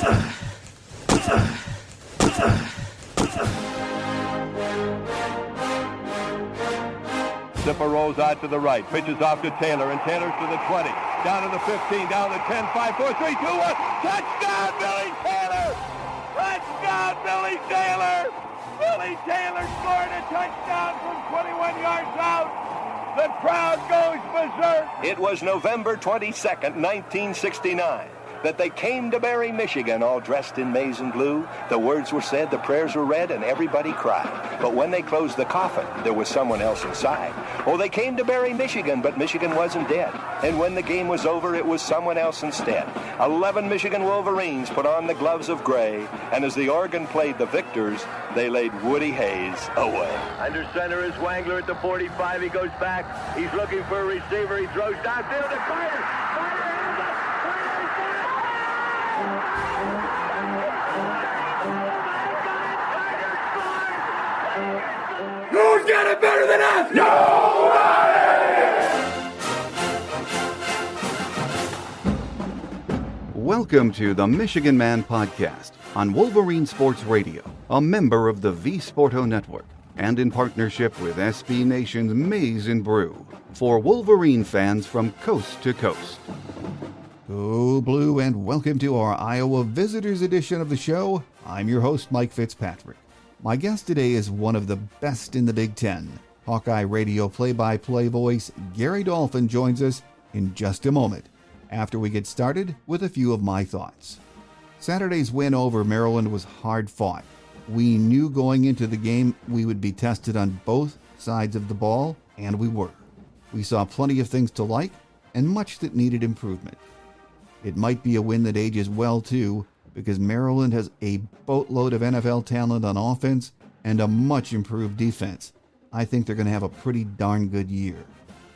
Zipper rolls out to the right, pitches off to Taylor, and Taylor's to the 20, down to the 15, down to the 10, 5, 4, 3, 2, 1. Touchdown, Billy Taylor! Touchdown, Billy Taylor! Billy Taylor scored a touchdown from 21 yards out. The crowd goes berserk. It was November 22nd, 1969. That they came to Barry, Michigan, all dressed in maize and blue. The words were said, the prayers were read, and everybody cried. But when they closed the coffin, there was someone else inside. Oh, they came to Barry, Michigan, but Michigan wasn't dead. And when the game was over, it was someone else instead. 11 Michigan Wolverines put on the gloves of gray, and as the organ played the victors, they laid Woody Hayes away. Under center is Wangler at the 45. He goes back. He's looking for a receiver. He throws downfield to Carter. Who's got it better than us? Nobody! Welcome to the Michigan Man Podcast on Wolverine Sports Radio, a member of the V Sporto Network, and in partnership with SB Nation's Maize and Brew, for Wolverine fans from coast to coast. Go Blue, and welcome to our Iowa Visitors edition of the show. I'm your host, Mike Fitzpatrick. My guest today is one of the best in the Big Ten. Hawkeye radio play-by-play voice Gary Dolphin joins us in just a moment, after we get started with a few of my thoughts. Saturday's win over Maryland was hard-fought. We knew going into the game we would be tested on both sides of the ball, and we were. We saw plenty of things to like, and much that needed improvement. It might be a win that ages well, too, because Maryland has a boatload of NFL talent on offense and a much improved defense. I think they're going to have a pretty darn good year.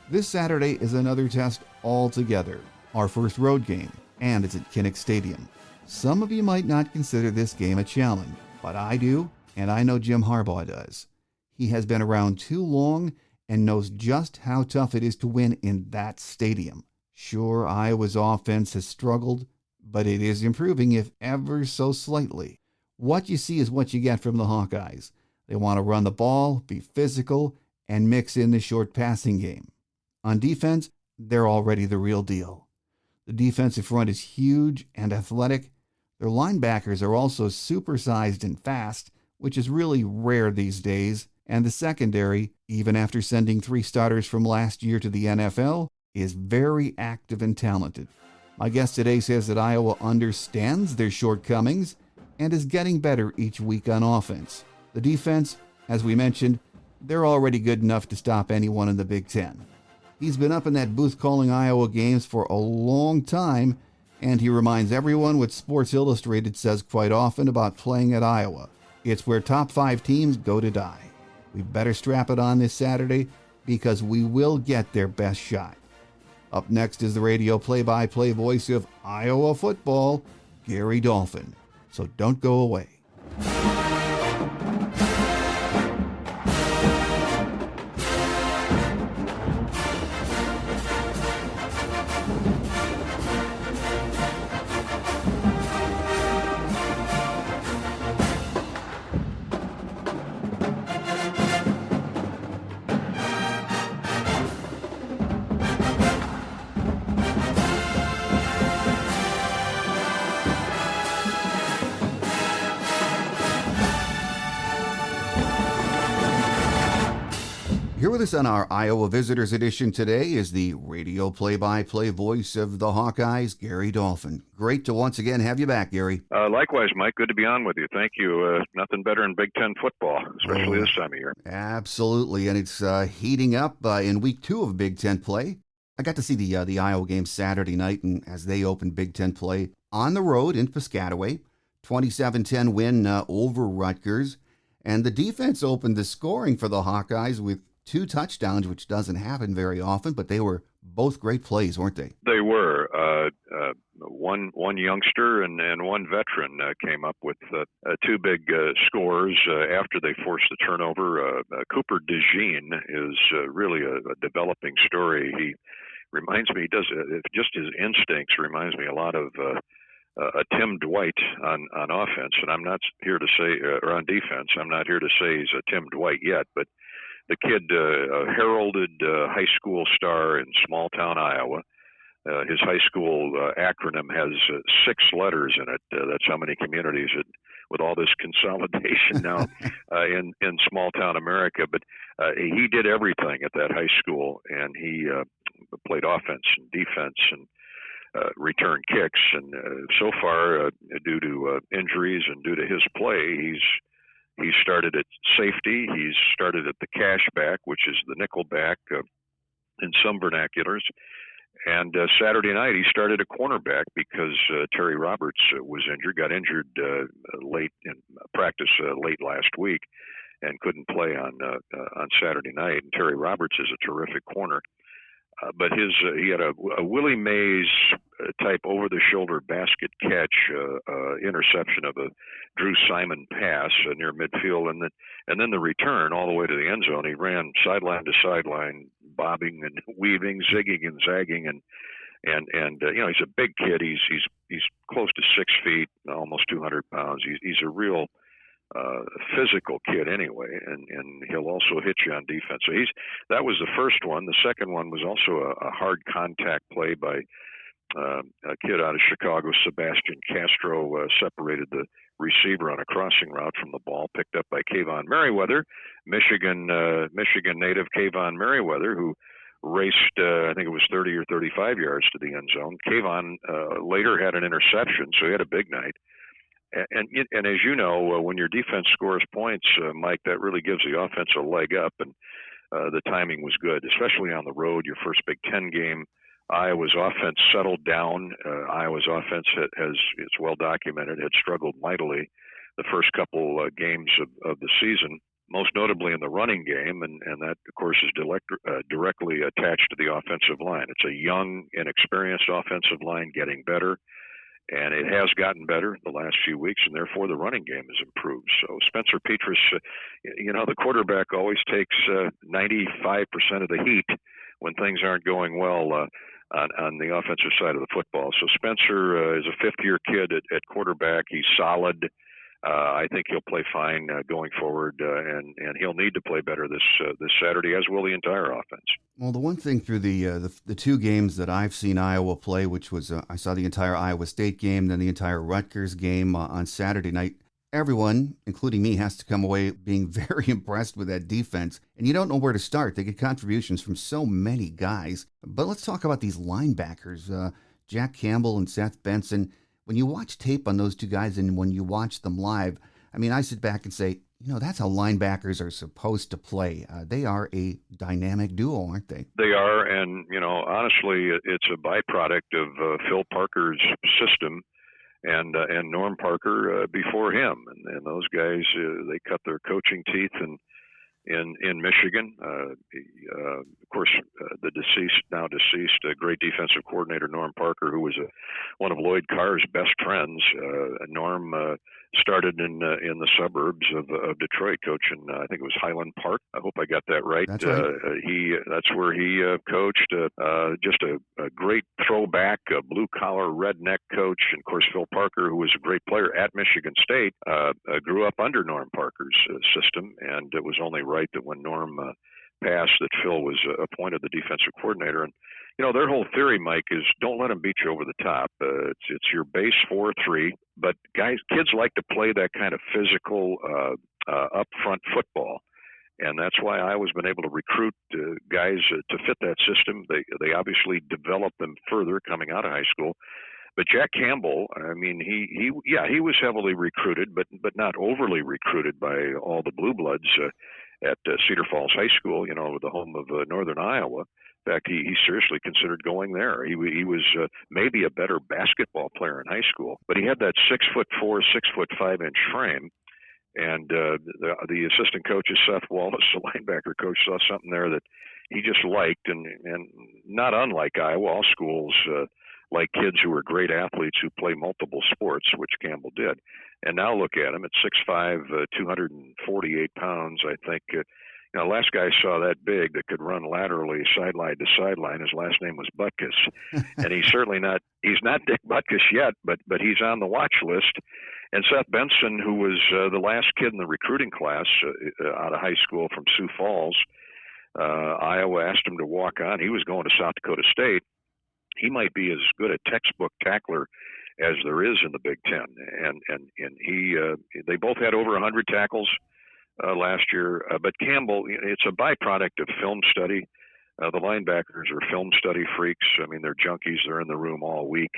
This Saturday is another test altogether, our first road game, and it's at Kinnick Stadium. Some of you might not consider this game a challenge, but I do, and I know Jim Harbaugh does. He has been around too long and knows just how tough it is to win in that stadium. Sure, Iowa's offense has struggled, but it is improving, if ever so slightly. What you see is what you get from the Hawkeyes. They want to run the ball, be physical, and mix in the short passing game. On defense, they're already the real deal. The defensive front is huge and athletic. Their linebackers are also supersized and fast, which is really rare these days. And the secondary, even after sending 3 starters from last year to the NFL, is very active and talented. My guest today says that Iowa understands their shortcomings and is getting better each week on offense. The defense, as we mentioned, they're already good enough to stop anyone in the Big Ten. He's been up in that booth calling Iowa games for a long time, and he reminds everyone what Sports Illustrated says quite often about playing at Iowa. It's where top 5 teams go to die. We better strap it on this Saturday because we will get their best shot. Up next is the radio play-by-play voice of Iowa football, Gary Dolphin. So don't go away. Here with us on our Iowa Visitors Edition today is the radio play-by-play voice of the Hawkeyes, Gary Dolphin. Great to once again have you back, Gary. Likewise, Mike. Good to be on with you. Thank you. Nothing better in Big Ten football, especially this time of year. Absolutely, and it's heating up in Week 2 of Big Ten play. I got to see the Iowa game Saturday night, and as they opened Big Ten play on the road in Piscataway, 27-10 win over Rutgers, and the defense opened the scoring for the Hawkeyes with 2 touchdowns, which doesn't happen very often, but they were both great plays, weren't they? They were. One youngster and one veteran came up with 2 big scores after they forced the turnover. Cooper DeJean is really a developing story. He reminds me, just his instincts reminds me a lot of a Tim Dwight on offense, and I'm not here to say, or on defense, I'm not here to say he's a Tim Dwight yet, but the kid, a heralded high school star in small town Iowa. His high school acronym has 6 letters in it. That's how many communities with all this consolidation now in small town America. But he did everything at that high school, and he played offense and defense and return kicks. And so far, due to injuries and due to his play, he's started at safety. He's started at the cash back, which is the nickel back in some vernaculars. And Saturday night, he started a cornerback because Terry Roberts was injured, got injured late in practice late last week, and couldn't play on Saturday night. And Terry Roberts is a terrific corner. But he had a Willie Mays type over-the-shoulder basket catch interception of a Drew Simon pass near midfield, and then the return all the way to the end zone. He ran sideline to sideline, bobbing and weaving, zigging and zagging, and he's a big kid. He's close to 6 feet, almost 200 pounds. He's a real physical kid anyway, and he'll also hit you on defense. So that was the first one. The second one was also a hard contact play by a kid out of Chicago, Sebastian Castro, separated the receiver on a crossing route from the ball, picked up by Kayvon Merriweather, Michigan native Kayvon Merriweather, who raced, I think it was 30 or 35 yards to the end zone. Kayvon later had an interception, so he had a big night. And as you know, when your defense scores points, Mike, that really gives the offense a leg up, and the timing was good, especially on the road. Your first Big Ten game, Iowa's offense settled down. Iowa's offense it's well documented, had struggled mightily the first couple games of the season, most notably in the running game, and that, of course, is directly attached to the offensive line. It's a young, inexperienced offensive line getting better. And it has gotten better the last few weeks, and therefore the running game has improved. So Spencer Petras, the quarterback always takes 95% of the heat when things aren't going well on the offensive side of the football. So Spencer is a fifth-year kid at quarterback. He's solid. I think he'll play fine going forward, and he'll need to play better this Saturday, as will the entire offense. Well, the one thing through the 2 games that I've seen Iowa play, which was I saw the entire Iowa State game, then the entire Rutgers game on Saturday night. Everyone, including me, has to come away being very impressed with that defense. And you don't know where to start. They get contributions from so many guys. But let's talk about these linebackers, Jack Campbell and Seth Benson. When you watch tape on those 2 guys and when you watch them live, I mean, I sit back and say, that's how linebackers are supposed to play. They are a dynamic duo, aren't they? They are, and, honestly, it's a byproduct of Phil Parker's system and Norm Parker before him. And those guys, they cut their coaching teeth in Michigan. Of course, the now deceased, great defensive coordinator Norm Parker, who was one of Lloyd Carr's best friends. Norm started in the suburbs of Detroit, coaching. I think it was Highland Park. I hope I got that right. That's right. That's where he coached. Just a great throwback, blue collar redneck coach. And of course, Phil Parker, who was a great player at Michigan State, grew up under Norm Parker's system, and it was only right that when Norm passed, that Phil was appointed the defensive coordinator. And their whole theory, Mike, is don't let them beat you over the top. It's your base 4-3, but kids like to play that kind of physical, up-front football. And that's why Iowa's been able to recruit guys to fit that system. They obviously developed them further coming out of high school. But Jack Campbell, I mean, he was heavily recruited, but not overly recruited by all the blue bloods at Cedar Falls High School, the home of Northern Iowa. In fact, he seriously considered going there. He was maybe a better basketball player in high school, but he had that 6'4", 6'5" frame. And the assistant coach is Seth Wallace, the linebacker coach, saw something there that he just liked, and not unlike Iowa, all schools like kids who are great athletes who play multiple sports, which Campbell did. And now look at him at 6'5", 248 pounds. I think Now, the last guy I saw that big that could run laterally sideline to sideline, his last name was Butkus. And he's certainly not, he's not Dick Butkus yet, but he's on the watch list. And Seth Benson, who was the last kid in the recruiting class out of high school from Sioux Falls, Iowa asked him to walk on. He was going to South Dakota State. He might be as good a textbook tackler as there is in the Big Ten. And he, they both had over 100 tackles last year. But Campbell, it's a byproduct of film study. The linebackers are film study freaks. I mean, they're junkies. They're in the room all week.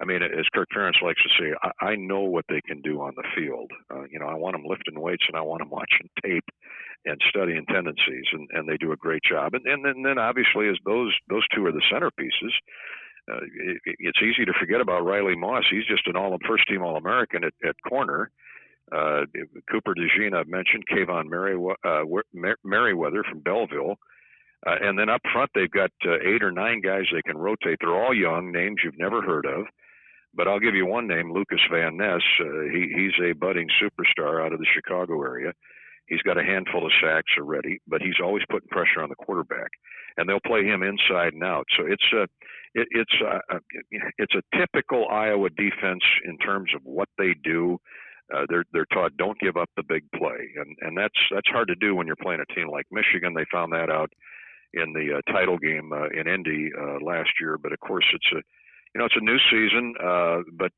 I mean, as Kirk Ferentz likes to say, I know what they can do on the field. I want them lifting weights, and I want them watching tape and studying tendencies, and they do a great job. And then obviously, as those two are the centerpieces, it's easy to forget about Riley Moss. He's just an first-team All-American at corner. Cooper DeJean, I've mentioned, Kayvon Merriweather from Belleville. And then up front, they've got 8 or 9 guys they can rotate. They're all young, names you've never heard of. But I'll give you one name, Lucas Van Ness. He's a budding superstar out of the Chicago area. He's got a handful of sacks already, but he's always putting pressure on the quarterback. And they'll play him inside and out. So it's a typical Iowa defense in terms of what they do. They're taught don't give up the big play, and that's hard to do when you're playing a team like Michigan. They found that out in the title game in Indy last year. But of course, it's a new season. But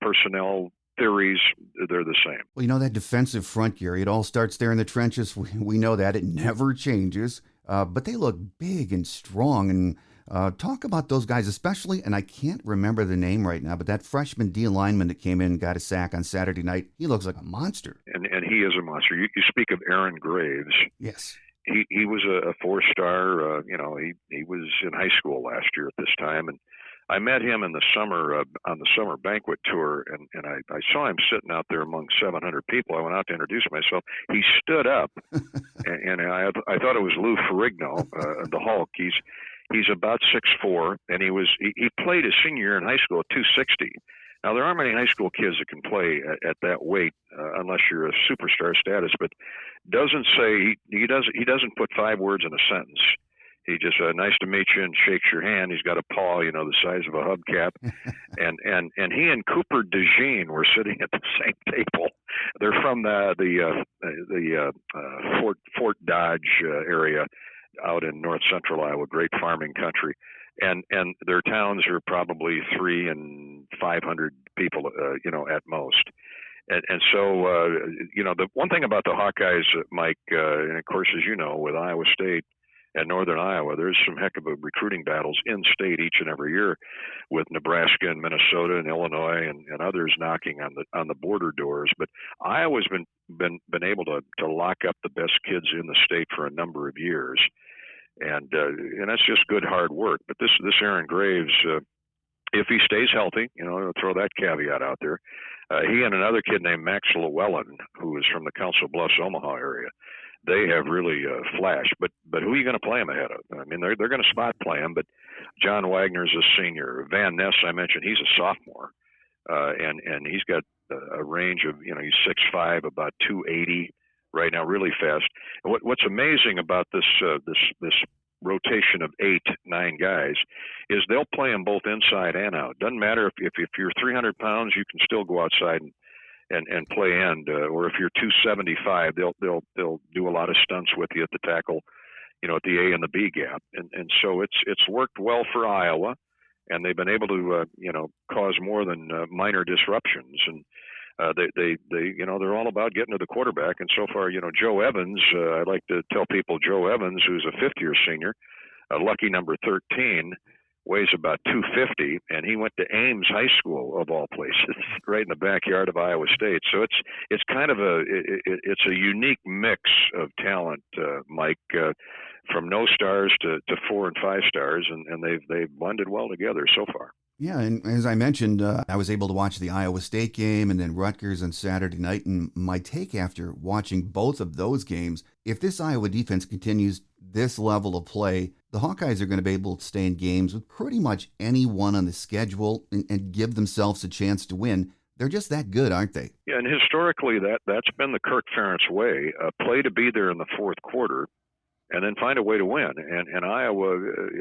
personnel theories, they're the same. Well, that defensive front, Gary, it all starts there in the trenches. We know that. It never changes. But they look big and strong. And talk about those guys, especially, and I can't remember the name right now, but that freshman D lineman that came in and got a sack on Saturday night, he looks like a monster. And he is a monster. You speak of Aaron Graves. Yes. He was a 4-star. He was in high school last year at this time, and I met him in the summer on the summer banquet tour, and I saw him sitting out there among 700 people. I went out to introduce myself. He stood up, and I thought it was Lou Ferrigno, the Hulk. He's about 6'4", and he played his senior year in high school at 260. Now, there aren't many high school kids that can play at that weight unless you're a superstar status, but doesn't say he doesn't put 5 words in a sentence. He just nice to meet you and shakes your hand. He's got a paw, the size of a hubcap, and he and Cooper DeJean were sitting at the same table. They're from the Fort Dodge area out in north central Iowa, great farming country, and their towns are probably 300 and 500 people, at most. And so, the one thing about the Hawkeyes, Mike, and of course, as you know, with Iowa State and Northern Iowa, there's some heck of a recruiting battles in state each and every year, with Nebraska and Minnesota and Illinois and others knocking on the border doors. But Iowa's been able to lock up the best kids in the state for a number of years, and that's just good hard work. But this Aaron Graves, if he stays healthy, I'll throw that caveat out there. He and another kid named Max Llewellyn, who is from the Council Bluffs, Omaha area, they have really flashed. But who are you going to play him ahead of? I mean, they're going to spot play him, but John Wagner's a senior. Van Ness, I mentioned, he's a sophomore, and he's got a range of, he's 6'5", about 280 right now, really fast. And what's amazing about this rotation of 8, 9 guys is they'll play them both inside and out. Doesn't matter if you're 300 pounds, you can still go outside and play end, or if you're 275, they'll do a lot of stunts with you at the tackle, at the A and the B gap, and so it's worked well for Iowa, and they've been able to cause more than minor disruptions, and they're all about getting to the quarterback, and so far, Joe Evans, I like to tell people Joe Evans, who's a 5th-year senior, lucky number 13, weighs about 250, and he went to Ames High School, of all places, right in the backyard of Iowa State. So it's kind of it's a unique mix of talent, Mike, from no stars to 4 and 5 stars, and they've blended well together so far. Yeah, and as I mentioned, I was able to watch the Iowa State game and then Rutgers on Saturday night, and my take after watching both of those games, if this Iowa defense continues this level of play, the Hawkeyes are going to be able to stay in games with pretty much anyone on the schedule and give themselves a chance to win. They're just that good, aren't they? Yeah, and historically that's been the Kirk Ferentz way. Play to be there in the fourth quarter, and then find a way to win. And Iowa,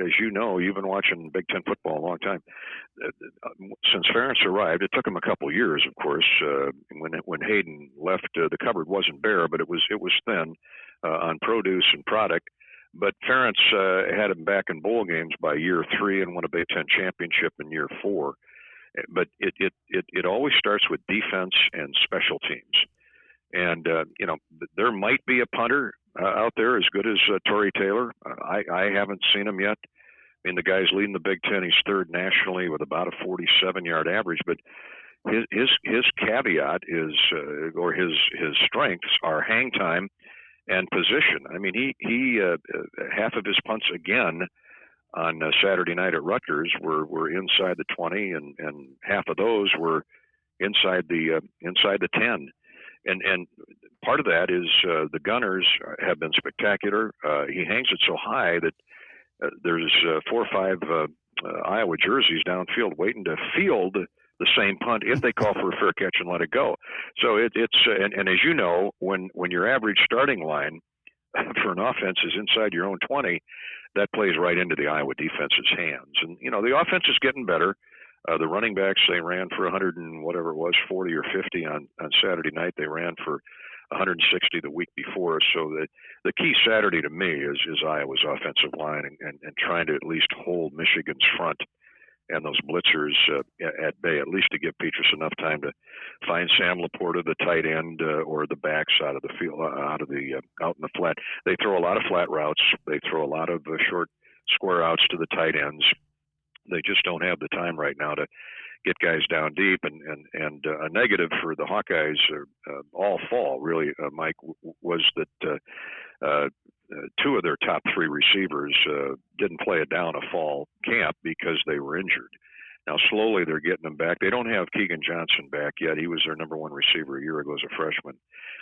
as you know, you've been watching Big Ten football a long time. Since Ferentz arrived, it took him a couple years, of course. When Hayden left, the cupboard wasn't bare, but it was thin on produce and product. But Ferentz had him back in bowl games by year 3 and won a Big Ten championship in year 4. But it always starts with defense and special teams. And there might be a punter out there as good as Torrey Taylor. I haven't seen him yet. I mean, the guy's leading the Big Ten. He's third nationally with about a 47-yard average. But his caveat is, or his strengths are hang time and position. I mean, he half of his punts again on Saturday night at Rutgers were inside the 20, and half of those were inside the 10. And part of that is the gunners have been spectacular. He hangs it so high that there's 4 or 5 Iowa jerseys downfield waiting to field the same punt if they call for a fair catch and let it go. So it's and as you know, when your average starting line for an offense is inside your own 20, that plays right into the Iowa defense's hands. And the offense is getting better. The running backs, they ran for 100 and whatever it was, 40 or 50 on Saturday night. They ran for 160 the week before. So the key Saturday to me is Iowa's offensive line and trying to at least hold Michigan's front and those blitzers at bay, at least to give Petrus enough time to find Sam Laporta, the tight end, or the backs out of the field, out in the flat. They throw a lot of flat routes. They throw a lot of short square outs to the tight ends. They just don't have the time right now to get guys down deep. And a negative for the Hawkeyes all fall, really, Mike, was that 2 of their top 3 receivers didn't play it down a fall camp because they were injured. Now, slowly they're getting them back. They don't have Keegan Johnson back yet. He was their number 1 receiver a year ago as a freshman.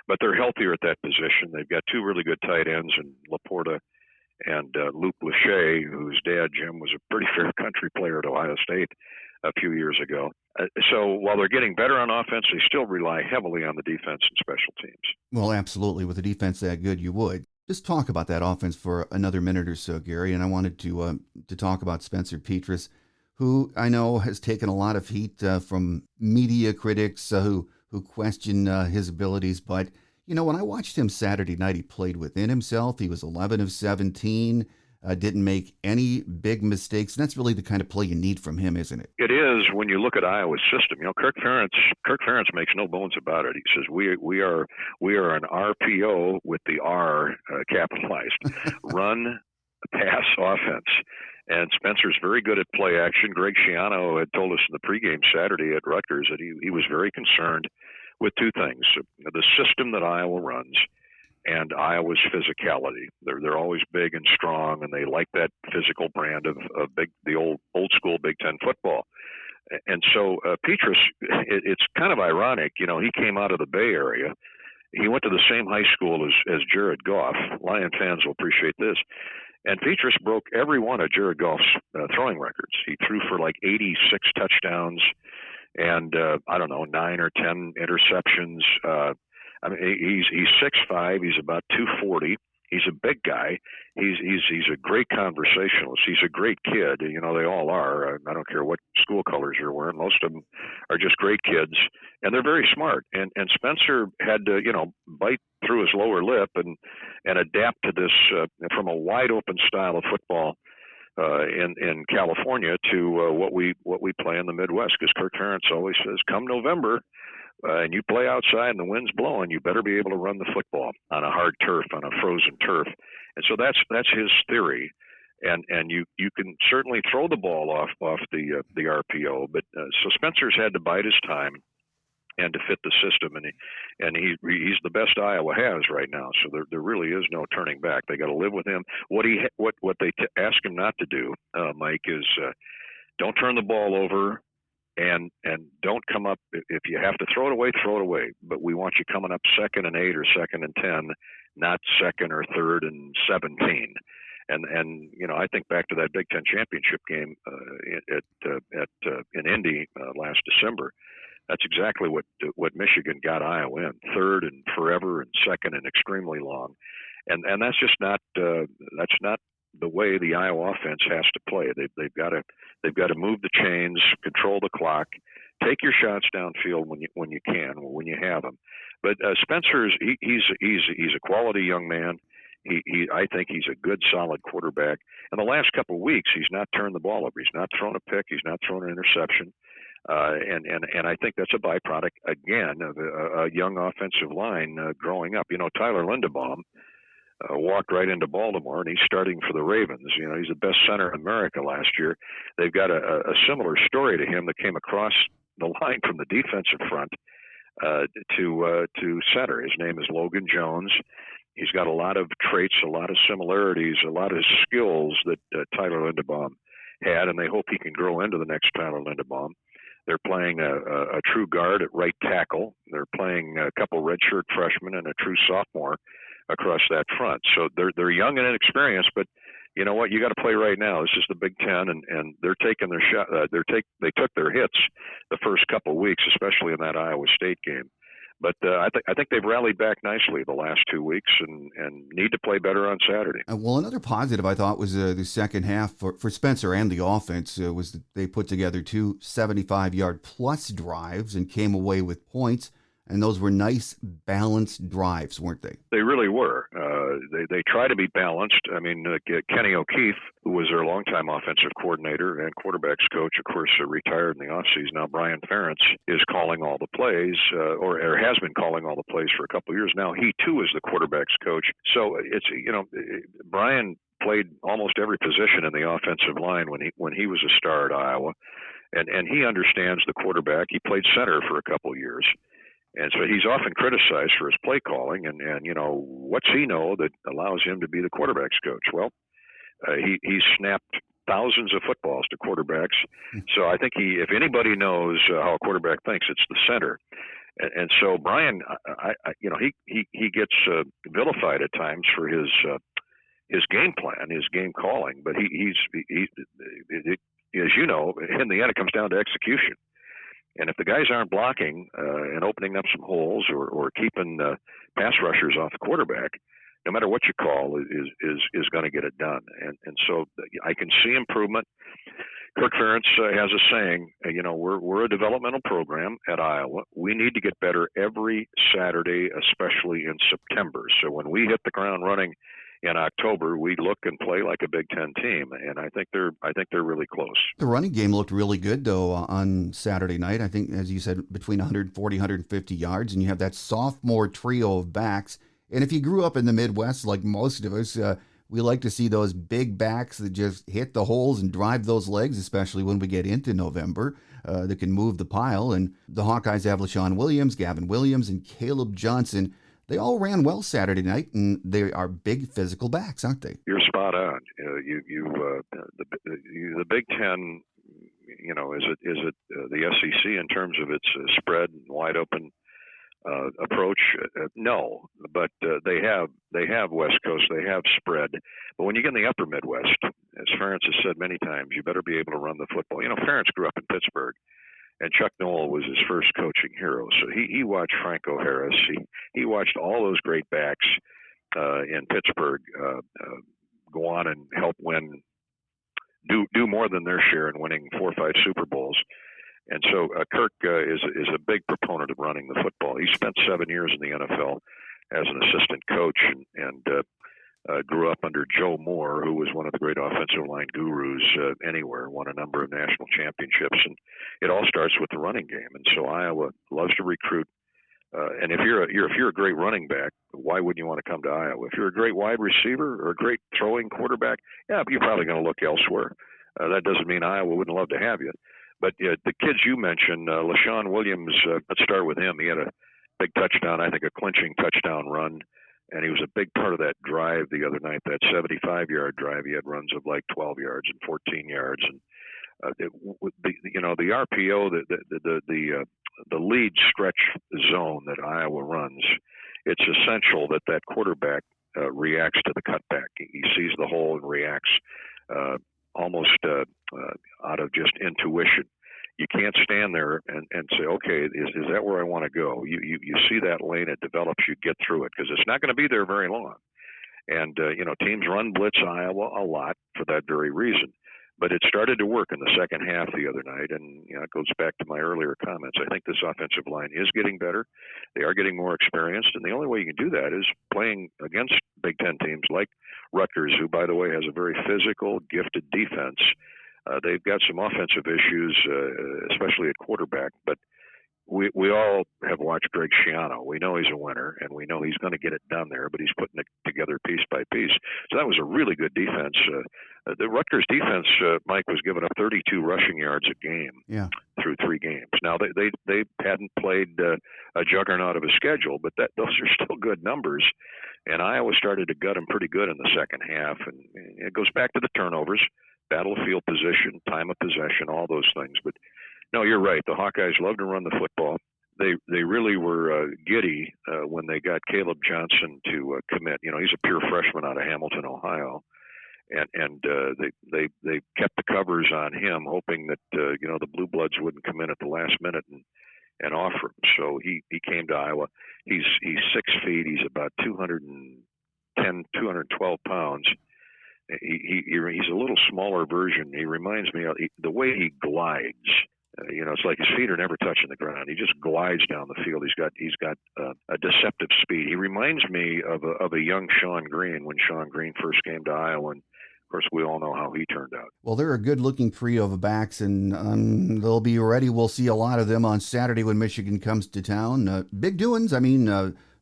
But they're healthier at that position. They've got 2 really good tight ends, and Laporta and Luke Lachey, whose dad, Jim, was a pretty fair country player at Ohio State a few years ago. So while they're getting better on offense, they still rely heavily on the defense and special teams. Well, absolutely. With a defense that good, you would. Just talk about that offense for another minute or so, Gary. And I wanted to talk about Spencer Petras, who I know has taken a lot of heat from media critics who question his abilities. But, when I watched him Saturday night, he played within himself. He was 11 of 17, didn't make any big mistakes. And that's really the kind of play you need from him, isn't it? It is when you look at Iowa's system. Kirk Ferentz makes no bones about it. He says we are an RPO with the R capitalized, run pass offense. And Spencer's very good at play action. Greg Schiano had told us in the pregame Saturday at Rutgers that he was very concerned with 2 things: the system that Iowa runs and Iowa's physicality. They're always big and strong, and they like that physical brand of the old school Big Ten football. And so Petras, it's kind of ironic. He came out of the Bay Area. He went to the same high school as Jared Goff. Lion fans will appreciate this. And Petras broke every one of Jared Goff's throwing records. He threw for like 86 touchdowns and 9 or 10 interceptions. He's 6'5". He's about 240. He's a big guy. He's a great conversationalist. He's a great kid. They all are. I don't care what school colors you're wearing. Most of them are just great kids, and they're very smart. And Spencer had to bite through his lower lip and adapt to this from a wide open style of football in California to what we play in the Midwest. Because Kirk Ferentz always says, come November, and you play outside and the wind's blowing, you better be able to run the football on a hard turf, on a frozen turf. And so that's his theory. And you can certainly throw the ball off the RPO, but so Spencer's had to bide his time and to fit the system, and he's the best Iowa has right now. So there really is no turning back. They got to live with him. What they ask him not to do, Mike, is don't turn the ball over. And don't come up, if you have to throw it away, but we want you coming up 2nd and 8 or 2nd and 10, not 2nd or 3rd and 17. And I think back to that Big Ten championship game in Indy last December. That's exactly what Michigan got Iowa in, third and forever and second and extremely long. And that's just not the way the Iowa offense has to play. They've got to move the chains, control the clock, take your shots downfield when you can, when you have them. But Spencer's he's a quality young man. I think he's a good, solid quarterback. In the last couple of weeks, he's not turned the ball over. He's not thrown a pick. He's not thrown an interception. And I think that's a byproduct again of a young offensive line growing up. Tyler Linderbaum walked right into Baltimore, and he's starting for the Ravens. He's the best center in America last year. They've got a similar story to him that came across the line from the defensive front to center. His name is Logan Jones. He's got a lot of traits, a lot of similarities, a lot of skills that Tyler Linderbaum had, and they hope he can grow into the next Tyler Linderbaum. They're playing a true guard at right tackle. They're playing a couple redshirt freshmen and a true sophomore across that front. So they're young and inexperienced, but you know what? You got to play right now. This is the Big Ten, and they're taking their shot. They took their hits the first couple of weeks, especially in that Iowa State game. But I think they've rallied back nicely the last 2 weeks and need to play better on Saturday. Well, another positive I thought was the second half for Spencer and the offense was that they put together 2 75-yard plus drives and came away with points. And those were nice, balanced drives, weren't they? They really were. They try to be balanced. I mean, Kenny O'Keefe, who was their longtime offensive coordinator and quarterbacks coach, of course, retired in the offseason. Now Brian Ferentz is calling all the plays, or has been calling all the plays for a couple of years now. He, too, is the quarterbacks coach. So it's, Brian played almost every position in the offensive line when he was a star at Iowa. And he understands the quarterback. He played center for a couple of years. And so he's often criticized for his play calling, and what's he know that allows him to be the quarterback's coach? Well, he snapped thousands of footballs to quarterbacks. So I think if anybody knows how a quarterback thinks, it's the center. And so Brian, he gets vilified at times for his game plan, his game calling, but he's as you know, in the end, it comes down to execution. And if the guys aren't blocking and opening up some holes or keeping pass rushers off the quarterback, no matter what you call, is going to get it done. And so I can see improvement. Kirk Ferentz has a saying, we're a developmental program at Iowa. We need to get better every Saturday, especially in September. So when we hit the ground running in October, we look and play like a Big Ten team, and I think they're really close. The running game looked really good, though, on Saturday night. I think, as you said, between 140, 150 yards, and you have that sophomore trio of backs. And if you grew up in the Midwest, like most of us, we like to see those big backs that just hit the holes and drive those legs, especially when we get into November, that can move the pile. And the Hawkeyes have LaShawn Williams, Gavin Williams, and Caleb Johnson. They all ran well Saturday night, and they are big physical backs, aren't they? You're spot on. The Big Ten, is it the SEC in terms of its spread and wide open approach? No, but they have West Coast, they have spread. But when you get in the upper Midwest, as Ferentz has said many times, you better be able to run the football. Ferentz grew up in Pittsburgh. And Chuck Noll was his first coaching hero. So he watched Franco Harris. He watched all those great backs in Pittsburgh go on and help do more than their share in winning 4 or 5 Super Bowls. And so Kirk is a big proponent of running the football. He spent 7 years in the NFL as an assistant coach and grew up under Joe Moore, who was one of the great offensive line gurus anywhere, won a number of national championships. And it all starts with the running game. And so Iowa loves to recruit. And if you're a great running back, why wouldn't you want to come to Iowa? If you're a great wide receiver or a great throwing quarterback, yeah, you're probably going to look elsewhere. That doesn't mean Iowa wouldn't love to have you. But the kids you mentioned, LaShawn Williams, let's start with him. He had a big touchdown, I think a clinching touchdown run. And he was a big part of that drive the other night, that 75-yard drive. He had runs of like 12 yards and 14 yards. And the RPO, the lead stretch zone that Iowa runs, it's essential that quarterback reacts to the cutback. He sees the hole and reacts almost out of just intuition. you can't stand there and say, okay, is that where I want to go? You see that lane, it develops, you get through it, because it's not going to be there very long. And, teams run blitz Iowa a lot for that very reason. But it started to work in the second half the other night, and it goes back to my earlier comments. I think this offensive line is getting better. They are getting more experienced, and the only way you can do that is playing against Big Ten teams like Rutgers, who, by the way, has a very physical, gifted defense. They've got some offensive issues, especially at quarterback, but we all have watched Greg Schiano. We know he's a winner, and we know he's going to get it done there, but he's putting it together piece by piece. So that was a really good defense. The Rutgers defense, Mike, was giving up 32 rushing yards a game through 3 games. Now, they hadn't played a juggernaut of a schedule, but those are still good numbers. And Iowa started to gut them pretty good in the second half. And it goes back to the turnovers, battlefield position, time of possession, all those things. But no, you're right. The Hawkeyes love to run the football. They really were giddy when they got Caleb Johnson to commit. He's a pure freshman out of Hamilton, Ohio, and they kept the covers on him, hoping that the Blue Bloods wouldn't come in at the last minute and offer him. So he came to Iowa. He's 6 feet. He's about 210, 212 pounds. He's a little smaller version. He reminds me of the way he glides. It's like his feet are never touching the ground. He just glides down the field. He's got a deceptive speed. He reminds me of a young Sean Green when Sean Green first came to Iowa. And of course, we all know how he turned out. Well, they're a good-looking trio of backs, and they'll be ready. We'll see a lot of them on Saturday when Michigan comes to town. Big doings.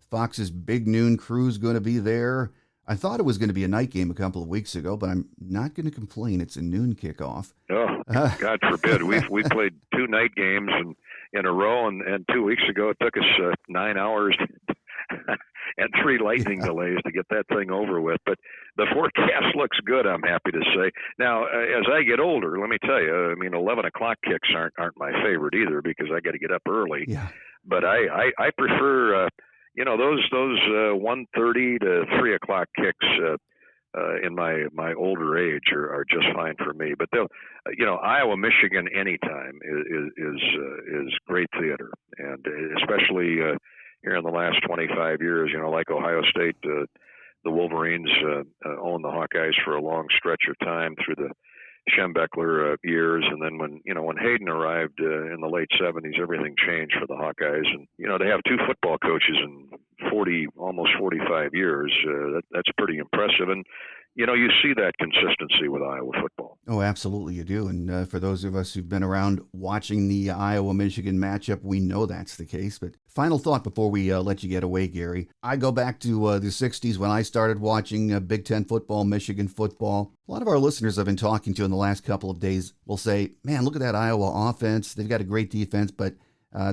Fox's Big Noon crew's going to be there. I thought it was going to be a night game a couple of weeks ago, but I'm not going to complain. It's a noon kickoff. Oh, God forbid. We played 2 night games in a row, and 2 weeks ago it took us 9 hours and 3 lightning delays to get that thing over with. But the forecast looks good, I'm happy to say. Now, as I get older, let me tell you, 11 o'clock kicks aren't my favorite either, because I got to get up early. Yeah. But I prefer those 1:30 to 3 o'clock kicks in my older age are just fine for me. But they'll, Iowa, Michigan, anytime is great theater, and especially here in the last 25 years, like Ohio State, the Wolverines owned the Hawkeyes for a long stretch of time through the Schembechler years, and then when Hayden arrived in the late 70s, everything changed for the Hawkeyes. And they have 2 football coaches in almost 45 years. That's pretty impressive, and you see that consistency with Iowa football. Oh, absolutely, you do. And for those of us who've been around watching the Iowa-Michigan matchup, we know that's the case. But final thought before we let you get away, Gary. I go back to the 60s when I started watching Big Ten football, Michigan football. A lot of our listeners I've been talking to in the last couple of days will say, man, look at that Iowa offense. They've got a great defense, but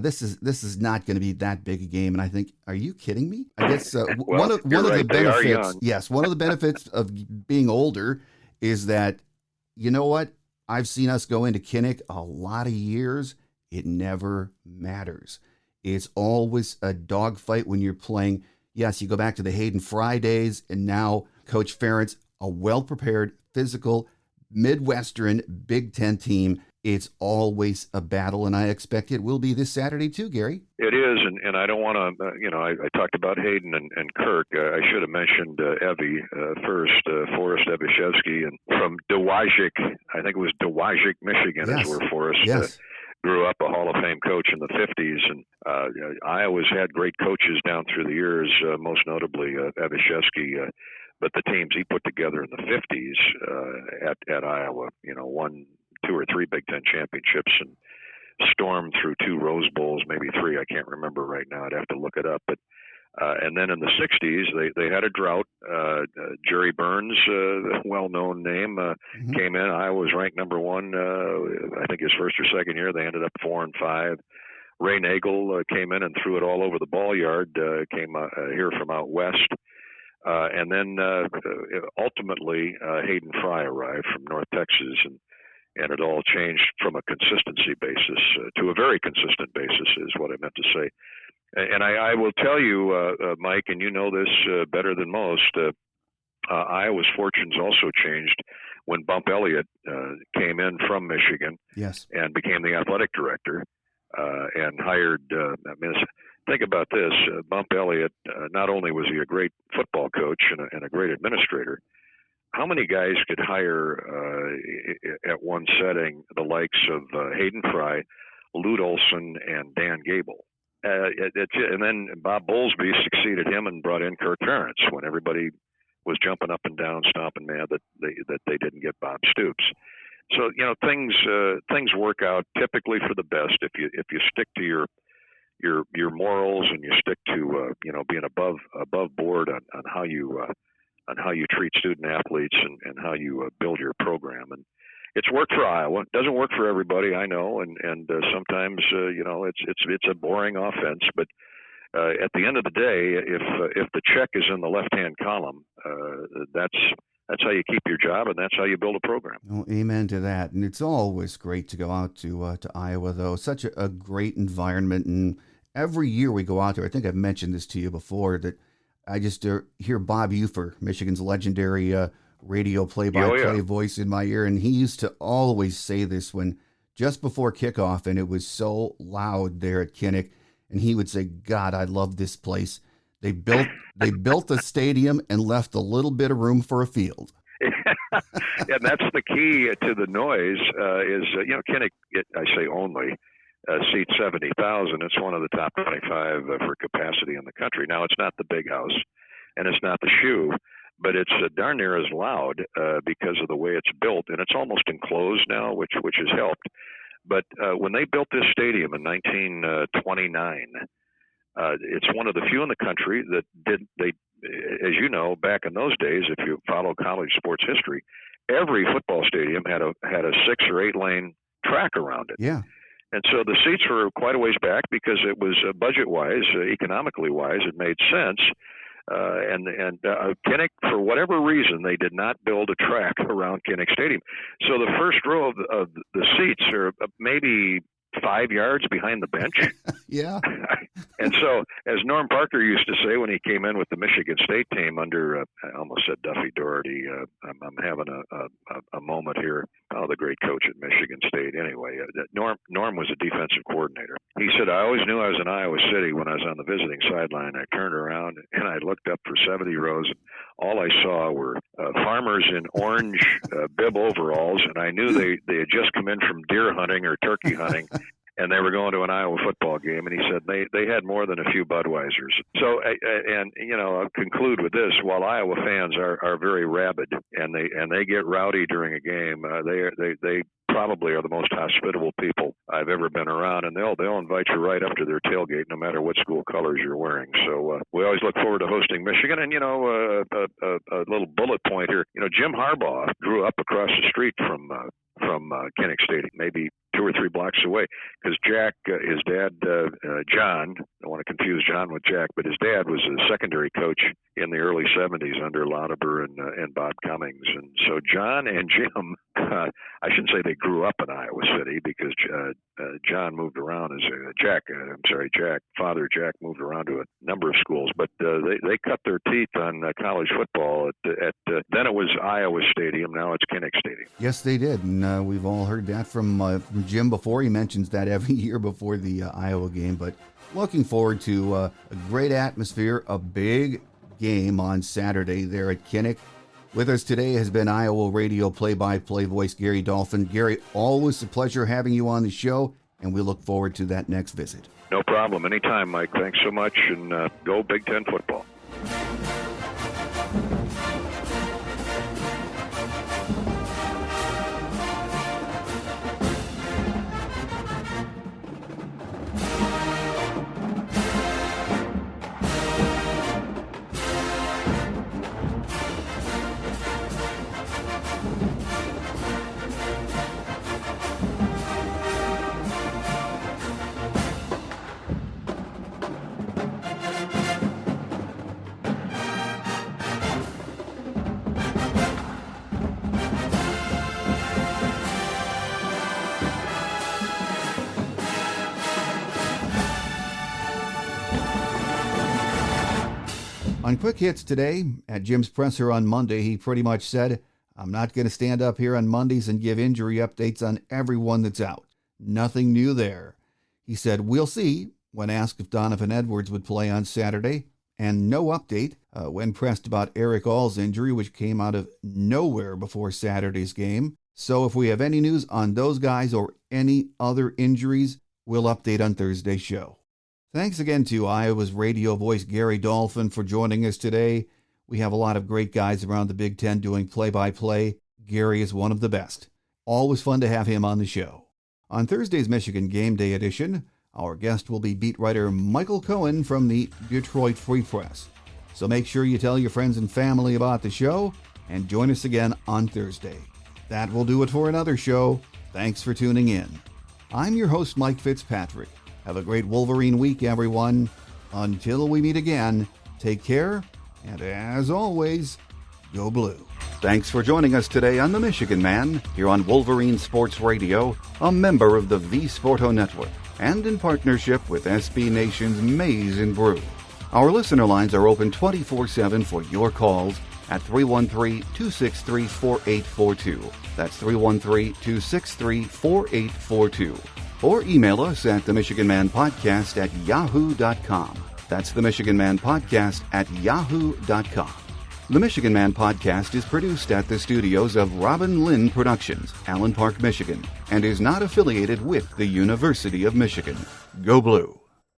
this is not going to be that big a game. And I think, are you kidding me? I guess one of the benefits, yes, one of the benefits of being older is that, you know what? I've seen us go into Kinnick a lot of years. It never matters. It's always a dogfight when you're playing. Yes, you go back to the Hayden Fry days, and now Coach Ferentz, a well-prepared, physical, Midwestern Big Ten team. It's always a battle, and I expect it will be this Saturday too, Gary. It is, and I don't want to, I talked about Hayden and Kirk. I should have mentioned Evie first, Forrest Evishevsky, and from Dowagiac, I think it was Dowagiac, Michigan, yes. is where Forrest grew up, a Hall of Fame coach in the 50s. And Iowa's had great coaches down through the years, most notably Evishevsky, but the teams he put together in the 50s at Iowa, won 2 or 3 Big Ten championships and stormed through 2 Rose Bowls, maybe 3. I can't remember right now. I'd have to look it up. But and then in the 60s, they had a drought. Jerry Burns, a well-known name, came in. Iowa was ranked number 1. I think his first or second year. They ended up 4 and 5. Ray Nagel came in and threw it all over the ball yard. Came here from out west. And then ultimately, Hayden Fry arrived from North Texas, and it all changed from a consistency basis to a very consistent basis, is what I meant to say. And I will tell you, Mike, and you know this better than most, Iowa's fortunes also changed when Bump Elliott came in from Michigan Yes. and became the athletic director and hired. Think about this: Bump Elliott. Not only was he a great football coach and a great administrator, how many guys could hire at one setting the likes of Hayden Fry, Lute Olson, and Dan Gable? And then Bob Bowlesby succeeded him and brought in Kirk Ferentz when everybody was jumping up and down, stomping mad that they didn't get Bob Stoops. So things work out typically for the best if you stick to your morals and you stick to being above board on how you treat student athletes and how you build your program. And it's worked for Iowa. It doesn't work for everybody, I know, and sometimes it's a boring offense. But at the end of the day, if the check is in the left-hand column, that's how you keep your job, and that's how you build a program. Well, amen to that. And it's always great to go out to Iowa, though. Such a great environment, and every year we go out there. I think I've mentioned this to you before that I just hear Bob Ufer, Michigan's legendary radio play-by-play voice in my ear, and he used to always say this when just before kickoff, and it was so loud there at Kinnick, and he would say, "God, I love this place. They built a stadium and left a little bit of room for a field." And that's the key to the noise. Kinnick, I say only seats 70,000. It's one of the top 25 for capacity in the country. Now, it's not the big house, and it's not the shoe, but it's darn near as loud because of the way it's built, and it's almost enclosed now, which has helped. But when they built this stadium in 1929, it's one of the few in the country that they, as you know, back in those days, if you follow college sports history, every football stadium had a 6 or 8 lane track around it. Yeah. And so the seats were quite a ways back because it was budget-wise, economically-wise, it made sense. And Kinnick, for whatever reason, they did not build a track around Kinnick Stadium. So the first row of the seats are maybe 5 yards behind the bench. Yeah. And so, as Norm Parker used to say when he came in with the Michigan State team under, I almost said Duffy Doherty. I'm having a moment here. Oh, the great coach at Michigan State. Anyway, Norm was a defensive coordinator. He said, "I always knew I was in Iowa City when I was on the visiting sideline. I turned around and I looked up for 70 rows. And all I saw were farmers in orange bib overalls, and I knew they had just come in from deer hunting or turkey hunting." And they were going to an Iowa football game, and he said they had more than a few Budweisers. So, I'll conclude with this: while Iowa fans are very rabid and they get rowdy during a game, they probably are the most hospitable people I've ever been around, and they'll invite you right up to their tailgate, no matter what school colors you're wearing. So we always look forward to hosting Michigan. And a little bullet point here: Jim Harbaugh grew up across the street from Kinnick Stadium, maybe 2 or 3 blocks away, because Jack, his dad, John, I don't want to confuse John with Jack, but his dad was a secondary coach in the early 70s under Lauterbur and Bob Cummings. And so John and Jim, I shouldn't say they grew up in Iowa City, because John moved around Father Jack moved around to a number of schools, but they cut their teeth on college football at then it was Iowa Stadium, now it's Kinnick Stadium. Yes, they did, and we've all heard that from Jim before. He mentions that every year before the Iowa game, but looking forward to a great atmosphere, a big game on Saturday there at Kinnick. With us today has been Iowa radio play-by-play voice Gary Dolphin. Gary, always a pleasure having you on the show, and we look forward to that next visit. No problem. Anytime, Mike. Thanks so much, and go Big Ten football. On Quick Hits today, at Jim's presser on Monday, he pretty much said, I'm not going to stand up here on Mondays and give injury updates on everyone that's out. Nothing new there. He said, we'll see, when asked if Donovan Edwards would play on Saturday, and no update when pressed about Eric All's injury, which came out of nowhere before Saturday's game. So if we have any news on those guys or any other injuries, we'll update on Thursday's show. Thanks again to Iowa's radio voice Gary Dolphin for joining us today. We have a lot of great guys around the Big Ten doing play-by-play. Gary is one of the best. Always fun to have him on the show. On Thursday's Michigan Game Day edition, our guest will be beat writer Michael Cohen from the Detroit Free Press. So make sure you tell your friends and family about the show and join us again on Thursday. That will do it for another show. Thanks for tuning in. I'm your host, Mike Fitzpatrick. Have a great Wolverine week, everyone. Until we meet again, take care, and as always, go blue. Thanks for joining us today on The Michigan Man, here on Wolverine Sports Radio, a member of the V Sporto Network, and in partnership with SB Nation's Maize and Brew. Our listener lines are open 24/7 for your calls at 313-263-4842. That's 313-263-4842. Or email us at themichiganmanpodcast@yahoo.com. That's themichiganmanpodcast@yahoo.com. The Michigan Man Podcast is produced at the studios of Robin Lynn Productions, Allen Park, Michigan, and is not affiliated with the University of Michigan. Go Blue!